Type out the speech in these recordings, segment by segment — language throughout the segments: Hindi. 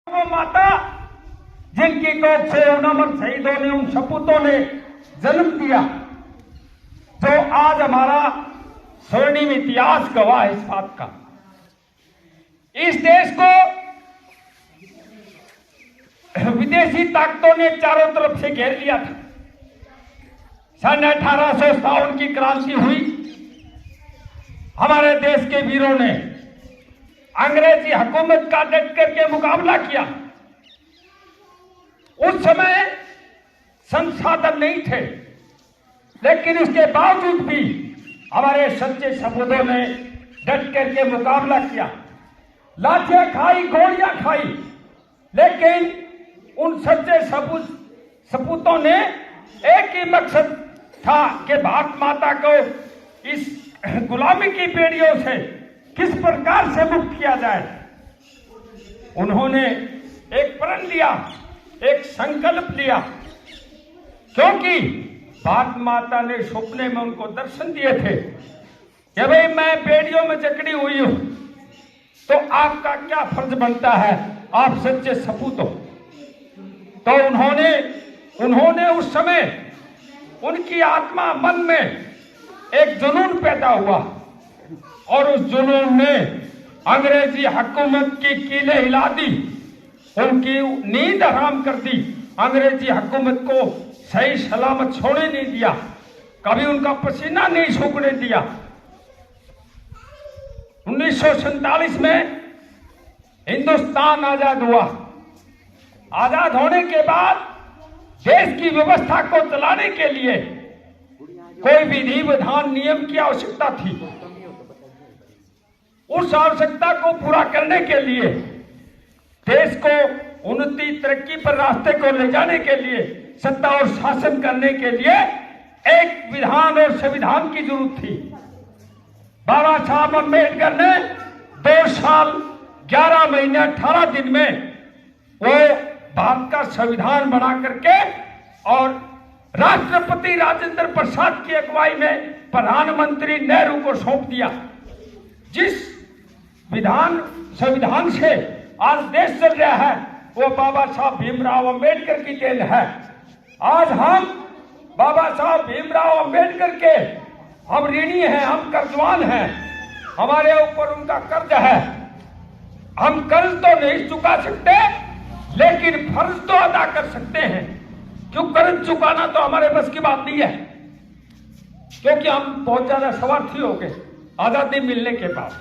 वो माता जिनकी कोख से उन अमर शहीदों ने, उन सपूतों ने जन्म दिया, जो आज हमारा स्वर्णिम इतिहास गवाह है इस बात का। इस देश को विदेशी ताकतों ने चारों तरफ से घेर लिया था। सन 1857 की क्रांति हुई। हमारे देश के वीरों ने अंग्रेजी हुकूमत का डट करके मुकाबला किया। उस समय संसाधन नहीं थे, लेकिन उसके बावजूद भी हमारे सच्चे सपूतों ने डट करके मुकाबला किया। लाठियां खाई, गोलियां खाई, लेकिन उन सच्चे सपूतों ने एक ही मकसद था कि भारत माता को इस गुलामी की बेड़ियों से किस प्रकार से मुक्त किया जाए। उन्होंने एक प्रण लिया, एक संकल्प लिया, क्योंकि भारत माता ने सपने में उनको दर्शन दिए थे कि भाई मैं बेड़ियों में जकड़ी हुई हूं, तो आपका क्या फर्ज बनता है, आप सच्चे सपूत हो। तो उन्होंने उस समय उनकी आत्मा मन में एक जुनून पैदा हुआ और उस जुनून ने अंग्रेजी हुकूमत की कीलें हिला दी, उनकी नींद हराम कर दी। अंग्रेजी हुकूमत को सही सलामत छोड़ने नहीं दिया, कभी उनका पसीना नहीं सूखने दिया। 1947 में हिंदुस्तान आजाद हुआ। आजाद होने के बाद देश की व्यवस्था को चलाने के लिए कोई विधि विधान नियम की आवश्यकता थी। उस आवश्यकता को पूरा करने के लिए, देश को उन्नति तरक्की पर रास्ते को ले जाने के लिए, सत्ता और शासन करने के लिए एक विधान और संविधान की जरूरत थी। बाबा साहब अम्बेडकर ने 2 साल 11 महीने 18 दिन में वो भारत का संविधान बना करके और राष्ट्रपति राजेंद्र प्रसाद की अगुवाई में प्रधानमंत्री नेहरू को सौंप दिया। जिस संविधान से आज देश चल रहा है वो बाबा साहब भीमराव अम्बेडकर की देन है। आज हम बाबा साहब भीमराव अम्बेडकर के हम ऋणी हैं, हम कर्जवान हैं, हमारे ऊपर उनका कर्ज है। हम कर्ज तो नहीं चुका सकते, लेकिन फर्ज तो अदा कर सकते हैं। क्यों कर्ज चुकाना तो हमारे बस की बात नहीं है, क्योंकि हम बहुत ज्यादा स्वार्थी हो गए आजादी मिलने के बाद।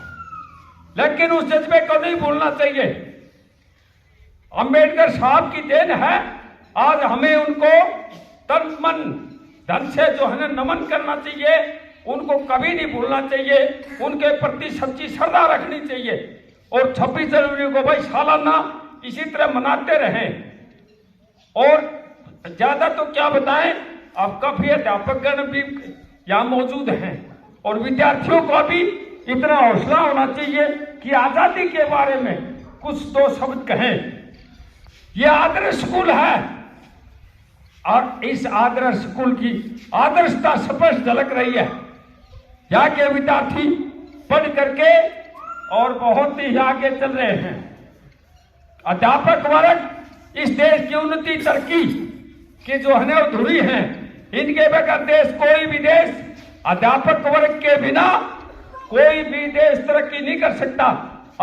लेकिन उस जज्बे को नहीं भूलना चाहिए। अम्बेडकर साहब की देन है। आज हमें उनको तन मन धन से जो है नमन करना चाहिए, उनको कभी नहीं भूलना चाहिए, उनके प्रति सच्ची श्रद्धा रखनी चाहिए। और 26 जनवरी को भाई सालाना इसी तरह मनाते रहें। और ज्यादा तो क्या बताएं, अब काफी अध्यापकगण भी यहाँ मौजूद हैं और विद्यार्थियों को भी इतना हौसला होना चाहिए कि आजादी के बारे में कुछ 2 शब्द कहें। यह आदर्श स्कूल है और इस आदर्श स्कूल की आदर्शता स्पष्ट झलक रही है। यहाँ के विद्यार्थी पढ़ करके और बहुत ही आगे चल रहे हैं। अध्यापक वर्ग इस देश की उन्नति तरक्की की जो है अधूरी है, इनके बगैर देश कोई भी देश, अध्यापक वर्ग के बिना कोई भी देश तरक्की नहीं कर सकता।